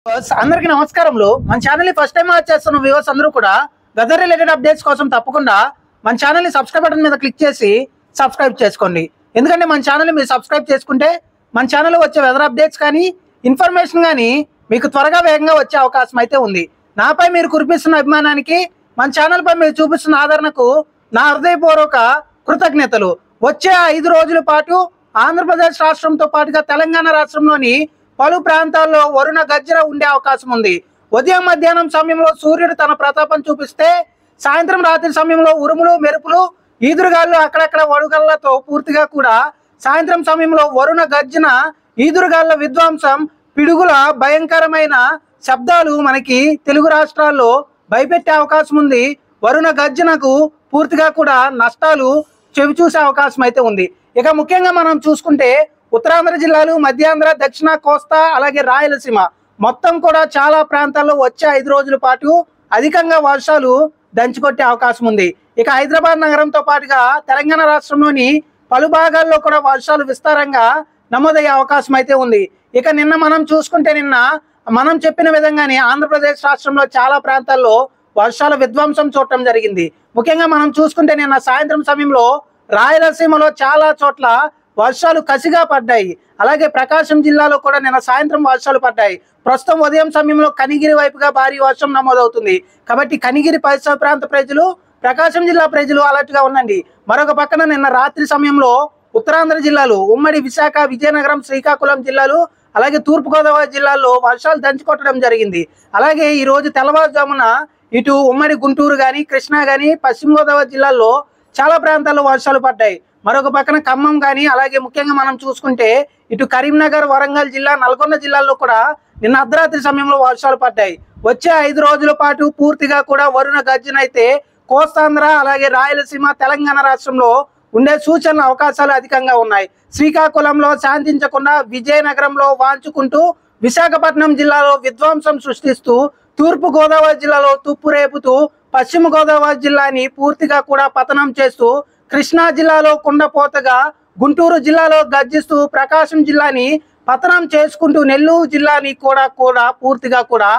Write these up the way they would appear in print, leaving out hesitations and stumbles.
అందరికీ నమస్కారములు। మన ఛానల్ ని ఫస్ట్ టైం వాచ్ చేస్తున్న వ్యూవర్స్ అందరూ కూడా వెదర్ రిలేటెడ్ అప్డేట్స్ కోసం తప్పకుండా మన ఛానల్ ని సబ్స్క్రైబ్ బటన్ మీద క్లిక్ చేసి సబ్స్క్రైబ్ చేసుకోండి। ఎందుకంటే మన ఛానల్ ని మీరు సబ్స్క్రైబ్ చేసుకుంటే మన ఛానల్ లో వచ్చే వెదర్ అప్డేట్స్ కానీ ఇన్ఫర్మేషన్ కానీ మీకు త్వరగా వేగంగా వచ్చే అవకాశం అయితే ఉంది। నాపై మీరు కురిపిస్తున్న అభిమానానికి మన ఛానల్ పై మీరు చూపిస్తున్న ఆదరణకు నా హృదయపూర్వక కృతజ్ఞతలు। వచ్చే 5 రోజుల పాటు ఆంధ్రప్రదేశ్ రాష్ట్రంతో పాటుగా తెలంగాణ రాష్ట్రంలోని పలు ప్రాంతాల్లో వరుణ గర్జన ఉండే అవకాశం ఉంది। ఉదయం మధ్యాహ్నం సమయంలో సూర్యుడు తన ప్రతాపం చూపిస్తే సాయంత్రం రాత్రి సమయంలో ఉరుములు మెరుపులు ఈదురుగాలు అక్కడక్కడ వడుగళ్లతో పూర్తిగా కూడా సాయంత్రం సమయంలో వరుణ గర్జన ఈదురుగాళ్ల విధ్వంసం పిడుగుల భయంకరమైన శబ్దాలు మనకి తెలుగు రాష్ట్రాల్లో భయపెట్టే అవకాశం ఉంది। వరుణ గర్జనకు పూర్తిగా కూడా నష్టాలు చెవి చూసే అవకాశం అయితే ఉంది। ఇక ముఖ్యంగా మనం చూసుకుంటే ఉత్తరాంధ్ర జిల్లాలు మధ్యాంధ్ర దక్షిణ కోస్తా అలాగే రాయలసీమ మొత్తం కూడా చాలా ప్రాంతాల్లో వచ్చే 5 రోజుల పాటు అధికంగా వర్షాలు దంచుకొట్టే అవకాశం ఉంది। ఇక హైదరాబాద్ నగరంతో పాటుగా తెలంగాణ రాష్ట్రంలోని పలు భాగాల్లో కూడా వర్షాలు విస్తారంగా నమోదయ్యే అవకాశం అయితే ఉంది। ఇక నిన్న మనం చూసుకుంటే నిన్న మనం చెప్పిన విధంగానే ఆంధ్రప్రదేశ్ రాష్ట్రంలో చాలా ప్రాంతాల్లో వర్షాల విధ్వంసం చూడటం జరిగింది। ముఖ్యంగా మనం చూసుకుంటే నిన్న సాయంత్రం సమయంలో రాయలసీమలో చాలా చోట్ల వర్షాలు కసిగా పడ్డాయి। అలాగే ప్రకాశం జిల్లాలో కూడా నిన్న సాయంత్రం వర్షాలు పడ్డాయి। ప్రస్తుతం ఉదయం సమయంలో కనిగిరి వైపుగా భారీ వర్షం నమోదవుతుంది। కాబట్టి కనిగిరి పరిసర ప్రాంత ప్రజలు ప్రకాశం జిల్లా ప్రజలు అలర్ట్ గా ఉండండి। మరొక పక్కన నిన్న రాత్రి సమయంలో ఉత్తరాంధ్ర జిల్లాలు ఉమ్మడి విశాఖ విజయనగరం శ్రీకాకుళం జిల్లాలు అలాగే తూర్పుగోదావరి జిల్లాల్లో వర్షాలు దంచుకొట్టడం జరిగింది। అలాగే ఈ రోజు తెల్లవారుజామున ఇటు ఉమ్మడి గుంటూరు కానీ కృష్ణా కానీ పశ్చిమ గోదావరి జిల్లాల్లో చాలా ప్రాంతాల్లో వర్షాలు పడ్డాయి। మరొక పక్కన ఖమ్మం కానీ అలాగే ముఖ్యంగా మనం చూసుకుంటే ఇటు కరీంనగర్ వరంగల్ జిల్లా నల్గొండ జిల్లాల్లో కూడా నిన్న అర్ధరాత్రి సమయంలో వర్షాలు పడ్డాయి। వచ్చే 5 రోజుల పాటు పూర్తిగా కూడా వరుణ గర్జన అయితే కోస్తాంధ్ర అలాగే రాయలసీమ తెలంగాణ రాష్ట్రంలో ఉండే సూచనల అవకాశాలు అధికంగా ఉన్నాయి। శ్రీకాకుళంలో శాంతించకుండా విజయనగరంలో వాంచుకుంటూ విశాఖపట్నం జిల్లాలో విధ్వంసం సృష్టిస్తూ తూర్పు గోదావరి జిల్లాలో తుప్పు రేపుతూ పశ్చిమ గోదావరి జిల్లాని పూర్తిగా కూడా పతనం చేస్తూ కృష్ణా జిల్లాలో కుండపోతగా గుంటూరు జిల్లాలో గర్జిస్తూ ప్రకాశం జిల్లాని పతనం చేసుకుంటూ నెల్లూరు జిల్లాని కూడా పూర్తిగా కూడా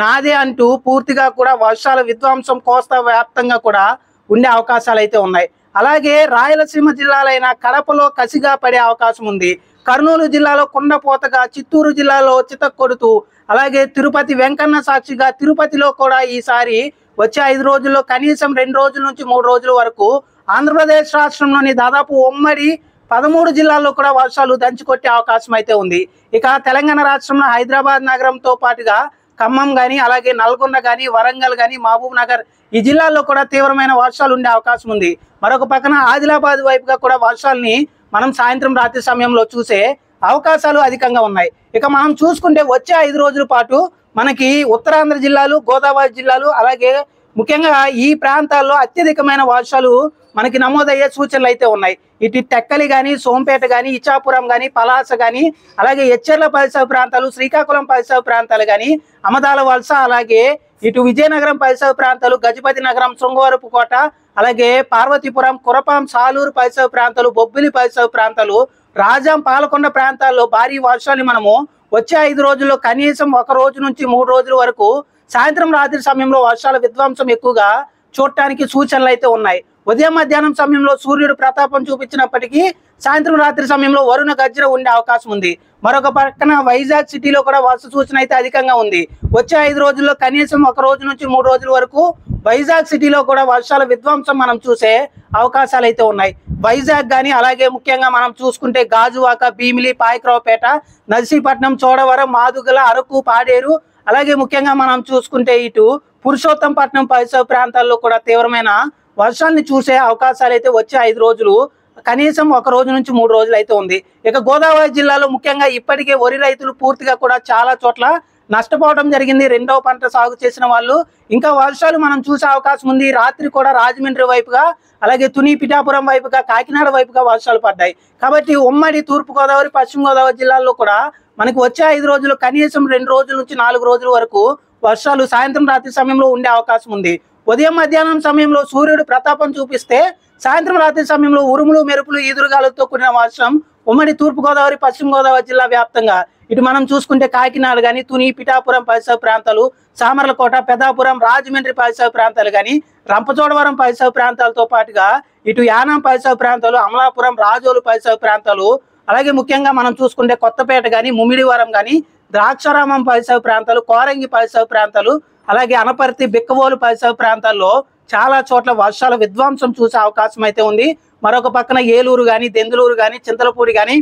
నాదే అంటూ పూర్తిగా కూడా వర్షాల విధ్వంసం కోస్తా వ్యాప్తంగా కూడా ఉండే అవకాశాలు అయితే ఉన్నాయి। అలాగే రాయలసీమ జిల్లాలైన కడపలో కసిగా పడే అవకాశం ఉంది। కర్నూలు జిల్లాలో కుండపోతగా చిత్తూరు జిల్లాలో చితక్కొడుతూ అలాగే తిరుపతి వెంకన్న సాక్షిగా తిరుపతిలో కూడా ఈసారి వచ్చే 5 రోజుల్లో కనీసం 2 రోజుల నుంచి 3 రోజుల వరకు ఆంధ్రప్రదేశ్ రాష్ట్రంలోని దాదాపు ఉమ్మడి 13 జిల్లాల్లో కూడా వర్షాలు దంచుకొట్టే అవకాశం అయితే ఉంది। ఇక తెలంగాణ రాష్ట్రంలో హైదరాబాద్ నగరంతో పాటుగా ఖమ్మం కానీ అలాగే నల్గొండ కానీ వరంగల్ కానీ మహబూబ్ నగర్ ఈ జిల్లాల్లో కూడా తీవ్రమైన వర్షాలు ఉండే అవకాశం ఉంది। మరొక పక్కన ఆదిలాబాద్ వైపుగా కూడా వర్షాలని మనం సాయంత్రం రాత్రి సమయంలో చూసే అవకాశాలు అధికంగా ఉన్నాయి। ఇక మనం చూసుకుంటే వచ్చే 5 రోజుల పాటు మనకి ఉత్తరాంధ్ర జిల్లాలు గోదావరి జిల్లాలు అలాగే ముఖ్యంగా ఈ ప్రాంతాల్లో అత్యధికమైన వర్షాలు మనకి నమోదయ్యే సూచనలు అయితే ఉన్నాయి। ఇటు టెక్కలి కానీ సోంపేట కానీ ఇచ్చాపురం కానీ పలాస కానీ అలాగే ఎచ్చెర్ల పరిసర ప్రాంతాలు శ్రీకాకుళం పరిసర ప్రాంతాలు కానీ అమదాల వలస అలాగే ఇటు విజయనగరం పరిసర ప్రాంతాలు గజపతి నగరం శృంగవరపు కోట అలాగే పార్వతీపురం కురపాం సాలూరు పరిసర ప్రాంతాలు బొబ్బిలి పరిసర ప్రాంతాలు రాజాం పాలకొండ ప్రాంతాల్లో భారీ వర్షాలు మనము వచ్చే 5 రోజుల్లో కనీసం 1 రోజు నుంచి 3 రోజుల వరకు సాయంత్రం రాత్రి సమయంలో వర్షాల విధ్వంసం ఎక్కువగా చూడటానికి సూచనలు అయితే ఉన్నాయి। ఉదయం మధ్యాహ్నం సమయంలో సూర్యుడు ప్రతాపం చూపించినప్పటికీ సాయంత్రం రాత్రి సమయంలో వరుణ గర్జన ఉండే అవకాశం ఉంది। మరొక పక్కన వైజాగ్ సిటీలో కూడా వర్ష సూచన అయితే అధికంగా ఉంది। వచ్చే 5 రోజుల్లో కనీసం 1 రోజు నుంచి 3 రోజుల వరకు వైజాగ్ సిటీలో కూడా వర్షాల విధ్వంసం మనం చూసే అవకాశాలు అయితే ఉన్నాయి। వైజాగ్ కానీ అలాగే ముఖ్యంగా మనం చూసుకుంటే గాజువాక భీమిలి పాయకరావుపేట నర్సీపట్నం చోడవరం మాదుగల అరకు పాడేరు అలాగే ముఖ్యంగా మనం చూసుకుంటే ఇటు పురుషోత్తంపట్నం పరిసర ప్రాంతాల్లో కూడా తీవ్రమైన వర్షాన్ని చూసే అవకాశాలు అయితే వచ్చే 5 రోజులు కనీసం 1 రోజు నుంచి 3 రోజులు అయితే ఉంది। ఇక గోదావరి జిల్లాలో ముఖ్యంగా ఇప్పటికే వరి రైతులు పూర్తిగా కూడా చాలా చోట్ల నష్టపోవడం జరిగింది। 2వ పంట సాగు చేసిన వాళ్ళు ఇంకా వర్షాలు మనం చూసే అవకాశం ఉంది। రాత్రి కూడా రాజమండ్రి వైపుగా అలాగే తుని పిఠాపురం వైపుగా కాకినాడ వైపుగా వర్షాలు పడ్డాయి। కాబట్టి ఉమ్మడి తూర్పుగోదావరి పశ్చిమ గోదావరి జిల్లాల్లో కూడా మనకి వచ్చే 5 రోజులు కనీసం 2 రోజుల నుంచి 4 రోజుల వరకు వర్షాలు సాయంత్రం రాత్రి సమయంలో ఉండే అవకాశం ఉంది। ఉదయం మధ్యాహ్నం సమయంలో సూర్యుడు ప్రతాపం చూపిస్తే సాయంత్రం రాత్రి సమయంలో ఉరుములు మెరుపులు ఈదురుగాలతో కూడిన వర్షం ఉమ్మడి తూర్పుగోదావరి పశ్చిమ గోదావరి జిల్లా వ్యాప్తంగా ఇటు మనం చూసుకుంటే కాకినాడ కానీ, తుని, పిఠాపురం పరిసర ప్రాంతాలు, సామర్లకోట, పెద్దాపురం, రాజమండ్రి పరిసర ప్రాంతాలు కానీ, రంపచోడవరం పరిసర ప్రాంతాలతో పాటుగా ఇటు యానాం పరిసర ప్రాంతాలు, అమలాపురం, రాజోలు పరిసర ప్రాంతాలు, అలాగే ముఖ్యంగా మనం చూసుకుంటే కొత్తపేట కానీ, ముమ్మిడివరం కానీ, ద్రాక్షారామం పరిసర ప్రాంతాలు, కోరంగి పరిసర ప్రాంతాలు, అలాగే అనపర్తి, బిక్కవోలు పరిసర ప్రాంతాల్లో చాలా చోట్ల వర్షాల విధ్వంసం చూసే అవకాశం అయితే ఉంది. మరొక పక్కన ఏలూరు కానీ, దెందులూరు కానీ, చింతలపూడి కానీ,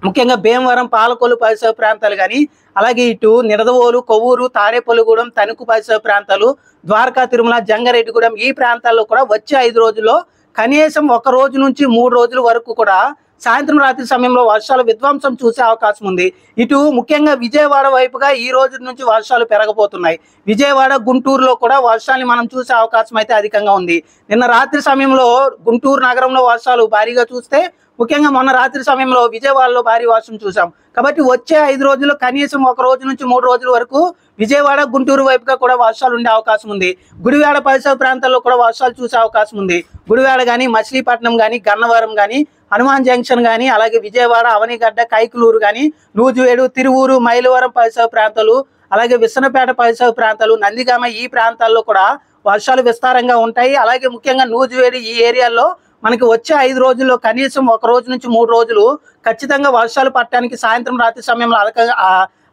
ముఖ్యంగా భీమవరం, పాలకొల్లు పరిసర ప్రాంతాలు కానీ, అలాగే ఇటు నిడదవోలు, కొవ్వూరు, తాడేపల్లిగూడెం, తణుకు పరిసర ప్రాంతాలు, ద్వారకా, తిరుమల, జంగారెడ్డిగూడెం ఈ ప్రాంతాల్లో కూడా వచ్చే 5 రోజుల్లో కనీసం 1 రోజు నుంచి 3 రోజుల వరకు కూడా సాయంత్రం రాత్రి సమయంలో వర్షాల విధ్వంసం చూసే అవకాశం ఉంది. ఇటు ముఖ్యంగా విజయవాడ వైపుగా ఈ రోజు నుంచి వర్షాలు పెరగబోతున్నాయి. విజయవాడ, గుంటూరులో కూడా వర్షాన్ని మనం చూసే అవకాశం అయితే అధికంగా ఉంది. నిన్న రాత్రి సమయంలో గుంటూరు నగరంలో వర్షాలు భారీగా చూస్తే, ముఖ్యంగా మొన్న రాత్రి సమయంలో విజయవాడలో భారీ వర్షం చూసాం. కాబట్టి వచ్చే 5 రోజుల్లో కనీసం 1 రోజు నుంచి 3 రోజుల వరకు విజయవాడ, గుంటూరు వైపుగా కూడా వర్షాలు ఉండే అవకాశం ఉంది. గుడివాడ పరిసర ప్రాంతాల్లో కూడా వర్షాలు చూసే అవకాశం ఉంది. గుడివాడ కానీ, మచిలీపట్నం కానీ, గన్నవరం కానీ, హనుమాన్ జంక్షన్ కానీ, అలాగే విజయవాడ, అవనిగడ్డ, కైకులూరు కానీ, నూజివేడు, తిరువూరు, మైలవరం పరిసర ప్రాంతాలు, అలాగే విసనపేట పరిసర ప్రాంతాలు, నందిగామ ఈ ప్రాంతాల్లో కూడా వర్షాలు విస్తారంగా ఉంటాయి. అలాగే ముఖ్యంగా నూజివేడు ఈ ఏరియాల్లో మనకి వచ్చే 5 రోజుల్లో కనీసం 1 రోజు నుంచి 3 రోజులు ఖచ్చితంగా వర్షాలు పడటానికి సాయంత్రం రాత్రి సమయంలో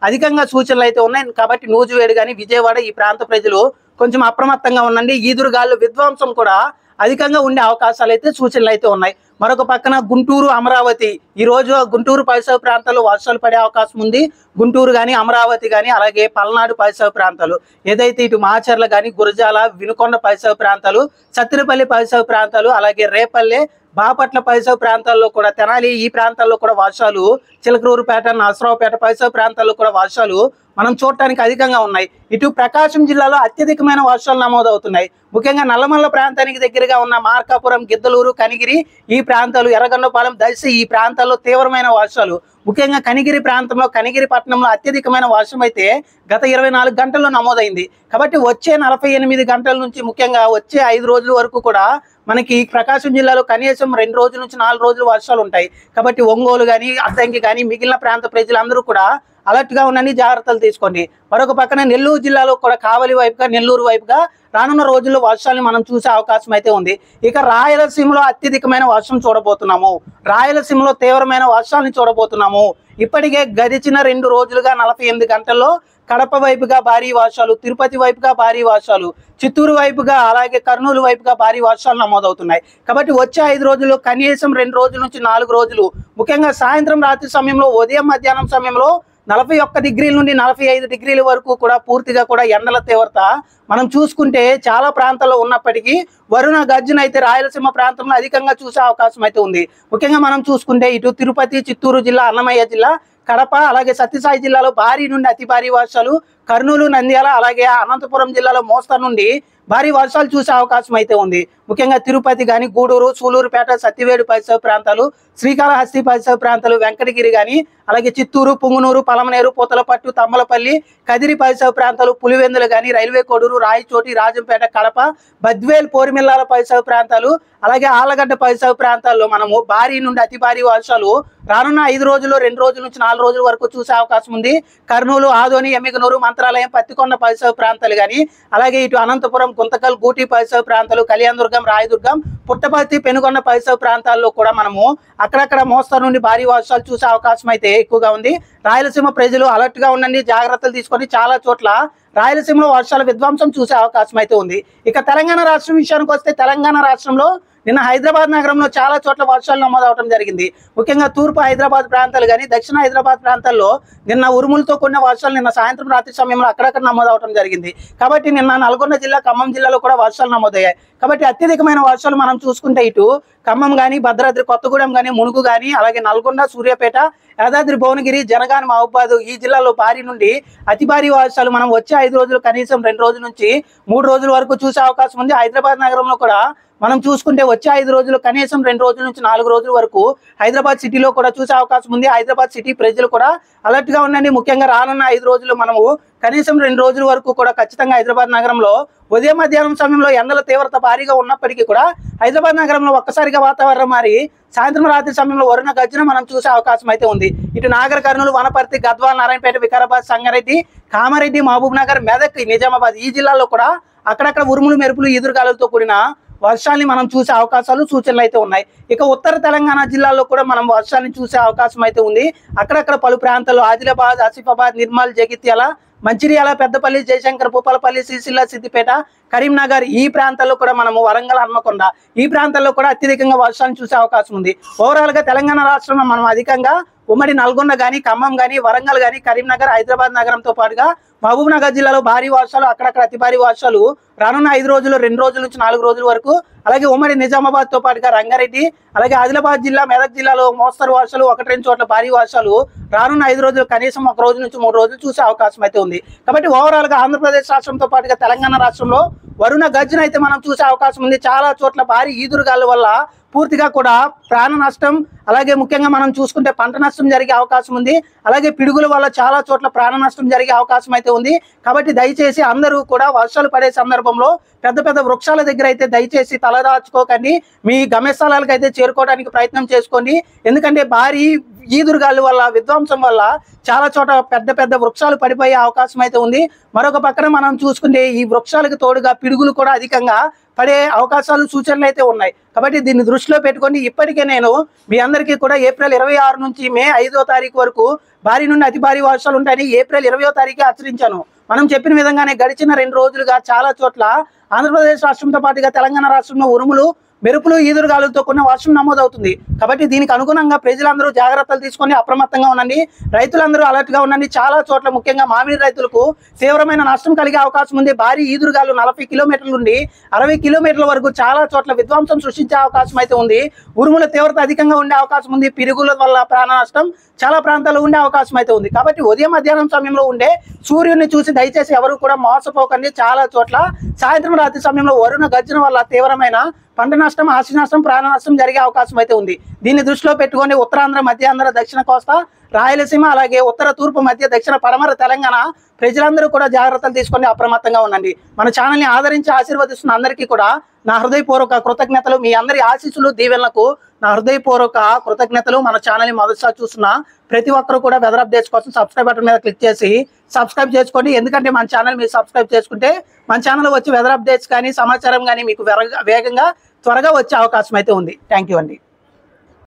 అధికంగా సూచనలు అయితే ఉన్నాయి. కాబట్టి నూజివేడు కానీ, విజయవాడ ఈ ప్రాంత ప్రజలు కొంచెం అప్రమత్తంగా ఉండండి. ఈదురుగాలు విధ్వంసం కూడా అధికంగా ఉండే అవకాశాలు అయితే సూచనలు అయితే ఉన్నాయి. మరొక పక్కన గుంటూరు, అమరావతి ఈ రోజు గుంటూరు పరిసర ప్రాంతాల్లో వర్షాలు పడే అవకాశం ఉంది. గుంటూరు కానీ, అమరావతి కానీ, అలాగే పల్నాడు పరిసర ప్రాంతాలు, ఏదైతే ఇటు మాచర్ల కానీ, గురజాల, వినుకొండ పరిసర ప్రాంతాలు, సత్తినపల్లి పరిసర ప్రాంతాలు, అలాగే రేపల్లె, బాపట్ల పరిసర ప్రాంతాల్లో కూడా, తెనాలి ఈ ప్రాంతాల్లో కూడా వర్షాలు, చిలకలూరుపేట, నరసరావుపేట పరిసర ప్రాంతాల్లో కూడా వర్షాలు మనం చూడటానికి అధికంగా ఉన్నాయి. ఇటు ప్రకాశం జిల్లాలో అత్యధికమైన వర్షాలు నమోదవుతున్నాయి. ముఖ్యంగా నల్లమల్ల ప్రాంతానికి దగ్గరగా ఉన్న మార్కాపురం, గిద్దలూరు, కనిగిరి ఈ ప్రాంతాలు, ఎర్రగొండపాలెం, దర్శి ఈ ప్రాంతాల్లో తీవ్రమైన వర్షాలు, ముఖ్యంగా కనిగిరి ప్రాంతంలో, కనిగిరి పట్టణంలో అత్యధికమైన వర్షం అయితే గత 24 గంటల్లో నమోదైంది. కాబట్టి వచ్చే 48 గంటల నుంచి ముఖ్యంగా వచ్చే 5 రోజుల వరకు కూడా మనకి ప్రకాశం జిల్లాలో కనీసం 2 రోజుల నుంచి 4 రోజులు వర్షాలు ఉంటాయి. కాబట్టి ఒంగోలు కానీ, అద్దంకి కానీ, మిగిలిన ప్రాంత ప్రజలందరూ కూడా అలర్ట్ గా ఉండండి, జాగ్రత్తలు తీసుకోండి. మరొక పక్కన నెల్లూరు జిల్లాలో కూడా కావలి వైపుగా, నెల్లూరు వైపుగా రానున్న రోజుల్లో వర్షాలను మనం చూసే అవకాశం అయితే ఉంది. ఇక రాయలసీమలో అత్యధికమైన వర్షం చూడబోతున్నాము. రాయలసీమలో తీవ్రమైన వర్షాలను చూడబోతున్నాము. ఇప్పటికే గడిచిన 2 రోజులుగా 48 గంటల్లో కడప వైపుగా భారీ వర్షాలు, తిరుపతి వైపుగా భారీ వర్షాలు, చిత్తూరు వైపుగా, అలాగే కర్నూలు వైపుగా భారీ వర్షాలు నమోదవుతున్నాయి. కాబట్టి వచ్చే 5 రోజుల్లో కనీసం 2 రోజుల నుంచి 4 రోజులు, ముఖ్యంగా సాయంత్రం రాత్రి సమయంలో, ఉదయం మధ్యాహ్నం సమయంలో 41 డిగ్రీల నుండి 45 డిగ్రీల వరకు కూడా పూర్తిగా కూడా ఎండల తీవ్రత మనం చూసుకుంటే చాలా ప్రాంతాల్లో ఉన్నప్పటికీ వరుణ గర్జన అయితే రాయలసీమ ప్రాంతంలో అధికంగా చూసే అవకాశం అయితే ఉంది. ముఖ్యంగా మనం చూసుకుంటే ఇటు తిరుపతి, చిత్తూరు జిల్లా, అన్నమయ్య జిల్లా, కడప, అలాగే సత్యసాయి జిల్లాలో భారీ నుండి అతి భారీ వర్షాలు, కర్నూలు, నంద్యాల, అలాగే అనంతపురం జిల్లాలో మోస్తరు నుండి భారీ వర్షాలు చూసే అవకాశం అయితే ఉంది. ముఖ్యంగా తిరుపతి కానీ, గూడూరు, సూలూరుపేట, సత్యవేడు పరిసర ప్రాంతాలు, శ్రీకాళహస్తి పరిసర ప్రాంతాలు, వెంకటగిరి కానీ, అలాగే చిత్తూరు, పుంగునూరు, పలమనేరు, పూతలపట్టు, తమ్మలపల్లి, కదిరి పరిసర ప్రాంతాలు, పులివెందులు కానీ, రైల్వే కోడూరు, రాయచోటి, రాజంపేట, కడప, బద్వేల్, పోరిమిల్లాల పరిసర ప్రాంతాలు, అలాగే ఆలగడ్డ పరిసర ప్రాంతాల్లో మనము భారీ నుండి అతి భారీ వర్షాలు రానున్న 5 రోజుల్లో 2 రోజుల నుంచి 4 రోజుల వరకు చూసే అవకాశం ఉంది. కర్నూలు, ఆదోని, ఎమ్మిగనూరు, మంత్రాలయం, పత్తికొండ పరిసర ప్రాంతాలు కానీ, అలాగే ఇటు అనంతపురం, గుంతకల్, గూటి పరిసర ప్రాంతాలు, కళ్యాణదుర్గం, రాయదుర్గం, పుట్టపర్తి, పెనుగొండ పరిసర ప్రాంతాల్లో కూడా మనము అక్కడక్కడ మోస్తరు నుండి భారీ వర్షాలు చూసే అవకాశం అయితే ఎక్కువగా ఉంది. రాయలసీమ ప్రజలు అలర్ట్ గా ఉండండి, జాగ్రత్తలు తీసుకొని చాలా చోట్ల రాయలసీమలో వర్షాల విధ్వంసం చూసే అవకాశం అయితే ఉంది. ఇక తెలంగాణ రాష్ట్రం విషయానికి వస్తే, తెలంగాణ రాష్ట్రంలో నిన్న హైదరాబాద్ నగరంలో చాలా చోట్ల వర్షాలు నమోదవడం జరిగింది. ముఖ్యంగా తూర్పు హైదరాబాద్ ప్రాంతాలు కానీ, దక్షిణ హైదరాబాద్ ప్రాంతాల్లో నిన్న ఉరుములతో కూడిన వర్షాలు నిన్న సాయంత్రం రాత్రి సమయంలో అక్కడక్కడ నమోదవడం జరిగింది. కాబట్టి నిన్న నల్గొండ జిల్లా, ఖమ్మం జిల్లాలో కూడా వర్షాలు నమోదయ్యాయి. కాబట్టి అత్యధికమైన వర్షాలు మనం చూసుకుంటే ఇటు ఖమ్మం కానీ, భద్రాద్రి కొత్తగూడెం కానీ, మునుగు కానీ, అలాగే నల్గొండ, సూర్యాపేట, యాదాద్రి భువనగిరి, జనగాం, మహబూబాద్ ఈ జిల్లాలో భారీ నుండి అతి భారీ వర్షాలు మనం వచ్చే 5 రోజులు కనీసం 2 రోజుల నుంచి 3 రోజుల వరకు చూసే అవకాశం ఉంది. హైదరాబాద్ నగరంలో కూడా మనం చూసుకుంటే వచ్చే 5 రోజులు కనీసం 2 రోజుల నుంచి 4 రోజుల వరకు హైదరాబాద్ సిటీలో కూడా చూసే అవకాశం ఉంది. హైదరాబాద్ సిటీ ప్రజలు కూడా అలర్ట్ గా ఉండండి. ముఖ్యంగా రానున్న 5 రోజులు మనము కనీసం 2 రోజుల వరకు కూడా ఖచ్చితంగా హైదరాబాద్ నగరంలో ఉదయం మధ్యాహ్నం సమయంలో ఎండల తీవ్రత భారీగా ఉన్నప్పటికీ కూడా హైదరాబాద్ నగరంలో ఒక్కసారిగా వాతావరణం మారి సాయంత్రం రాత్రి సమయంలో వరుణ గర్జన మనం చూసే అవకాశం అయితే ఉంది. ఇటు నాగర్ కర్నూలు, వనపర్తి, గద్వాల్, నారాయణపేట, వికారాబాద్, సంగారెడ్డి, కామారెడ్డి, మహబూబ్ నగర్, మెదక్, నిజామాబాద్ ఈ జిల్లాల్లో కూడా అక్కడక్కడ ఉరుములు, మెరుపులు, ఈదురుగాలులతో కూడిన వర్షాన్ని మనం చూసే అవకాశాలు, సూచనలు అయితే ఉన్నాయి. ఇక ఉత్తర తెలంగాణ జిల్లాల్లో కూడా మనం వర్షాన్ని చూసే అవకాశం అయితే ఉంది. అక్కడక్కడ పలు ప్రాంతాల్లో ఆదిలాబాద్, ఆసిఫాబాద్, నిర్మల్, జగిత్యాల, మంచిర్యాల, పెద్దపల్లి, జయశంకర్, భూపాలపల్లి, సిరిసిల్ల, సిద్దిపేట, కరీంనగర్ ఈ ప్రాంతాల్లో కూడా మనము వరంగల్, హన్మకొండ ఈ ప్రాంతాల్లో కూడా అత్యధికంగా వర్షాన్ని చూసే అవకాశం ఉంది. ఓవరాల్ గా తెలంగాణ రాష్ట్రంలో మనం అధికంగా ఉమ్మడి నల్గొండ కానీ, ఖమ్మం కానీ, వరంగల్ కానీ, కరీంనగర్, హైదరాబాద్ నగరంతో పాటుగా మహబూబ్ నగర్ జిల్లాలో భారీ వర్షాలు, అక్కడక్కడ అతి భారీ వర్షాలు రానున్న 5 రోజులు, 2 రోజుల నుంచి 4 రోజుల వరకు. అలాగే ఉమ్మడి నిజామాబాద్ తో పాటుగా రంగారెడ్డి, అలాగే ఆదిలాబాద్ జిల్లా, మెదక్ జిల్లాలో మోస్తరు వర్షాలు, 1-2 చోట్ల భారీ వర్షాలు రానున్న 5 రోజులు కనీసం 1 రోజు నుంచి 3 రోజులు చూసే అవకాశం అయితే ఉంది. కాబట్టి ఓవరాల్ గా ఆంధ్రప్రదేశ్ రాష్ట్రంతో పాటుగా తెలంగాణ రాష్ట్రంలో వరుణ గర్జన అయితే మనం చూసే అవకాశం ఉంది. చాలా చోట్ల భారీ ఈదురుగాల వల్ల పూర్తిగా కూడా ప్రాణ నష్టం, అలాగే ముఖ్యంగా మనం చూసుకుంటే పంట నష్టం జరిగే అవకాశం ఉంది. అలాగే పిడుగుల వల్ల చాలా చోట్ల ప్రాణ నష్టం జరిగే అవకాశం అయితే ఉంది. కాబట్టి దయచేసి అందరూ కూడా వర్షాలు పడే సందర్భంలో పెద్ద పెద్ద వృక్షాల దగ్గర అయితే దయచేసి తలదాచుకోకండి. మీ గమ్యస్థలాలకు అయితే చేరుకోవడానికి ప్రయత్నం చేసుకోండి. ఎందుకంటే భారీ ఈదురుగాలి వల్ల, విధ్వంసం వల్ల చాలా చోట పెద్ద పెద్ద వృక్షాలు పడిపోయే అవకాశం అయితే ఉంది. మరొక పక్కన మనం చూసుకుంటే ఈ వృక్షాలకు తోడుగా పిడుగులు కూడా అధికంగా పడే అవకాశాలు, సూచనలు అయితే ఉన్నాయి. కాబట్టి దీన్ని దృష్టిలో పెట్టుకొని ఇప్పటికే నేను మీ అందరికీ కూడా ఏప్రిల్ 26 నుంచి మే 5వ తారీఖు వరకు భారీ నుండి అతి భారీ వర్షాలు ఉంటాయని ఏప్రిల్ 20వ తారీఖు హెచ్చరించాను. మనం చెప్పిన విధంగానే గడిచిన 2 రోజులుగా చాలా చోట్ల ఆంధ్రప్రదేశ్ రాష్ట్రంతో పాటుగా తెలంగాణ రాష్ట్రంలో ఉరుములు, మెరుపులు, ఈదురుగాలులతో కూడిన వర్షం నమోదవుతుంది. కాబట్టి దీనికి అనుగుణంగా ప్రజలందరూ జాగ్రత్తలు తీసుకొని అప్రమత్తంగా ఉండండి. రైతులందరూ అలర్ట్ గా ఉండండి. చాలా చోట్ల ముఖ్యంగా మామిడి రైతులకు తీవ్రమైన నష్టం కలిగే అవకాశం ఉంది. భారీ ఈదురుగాలు 40 కిలోమీటర్ల నుండి 60 కిలోమీటర్ల వరకు చాలా చోట్ల విధ్వంసం సృష్టించే అవకాశం అయితే ఉంది. ఉరుముల తీవ్రత అధికంగా ఉండే అవకాశం ఉంది. పిడుగుల వల్ల ప్రాణ నష్టం చాలా ప్రాంతాల్లో ఉండే అవకాశం అయితే ఉంది. కాబట్టి ఉదయం మధ్యాహ్నం సమయంలో ఉండే సూర్యుడిని చూసి దయచేసి ఎవరు కూడా మోసపోకండి. చాలా చోట్ల సాయంత్రం రాత్రి సమయంలో వరుణ గర్జన వల్ల తీవ్రమైన పంట నష్టం, ఆస్తి నష్టం, ప్రాణ నష్టం జరిగే అవకాశం అయితే ఉంది. దీన్ని దృష్టిలో పెట్టుకొని ఉత్తరాంధ్ర, మధ్యాంధ్ర, దక్షిణ కోస్తా, రాయలసీమ, అలాగే ఉత్తర, తూర్పు, మధ్య, దక్షిణ, పడమర తెలంగాణ ప్రజలందరూ కూడా జాగ్రత్తలు తీసుకొని అప్రమత్తంగా ఉండండి. మన ఛానల్ని ఆదరించి ఆశీర్వదిస్తున్న అందరికీ కూడా నా హృదయపూర్వక కృతజ్ఞతలు. మీ అందరి ఆశీస్సులు, దీవెనలకు నా హృదయపూర్వక కృతజ్ఞతలు. మన ఛానల్ని మొదటిసారి చూస్తున్న ప్రతి ఒక్కరు కూడా వెదర్ అప్డేట్స్ కోసం సబ్స్క్రైబ్ బటన్ మీద క్లిక్ చేసి సబ్స్క్రైబ్ చేసుకోండి. ఎందుకంటే మన ఛానల్ మీరు సబ్స్క్రైబ్ చేసుకుంటే మన ఛానల్ వచ్చి వెదర్ అప్డేట్స్ కానీ, సమాచారం కానీ మీకు వేగంగా త్వరగా వచ్చే అవకాశం అయితే ఉంది. థ్యాంక్ యూ అండి.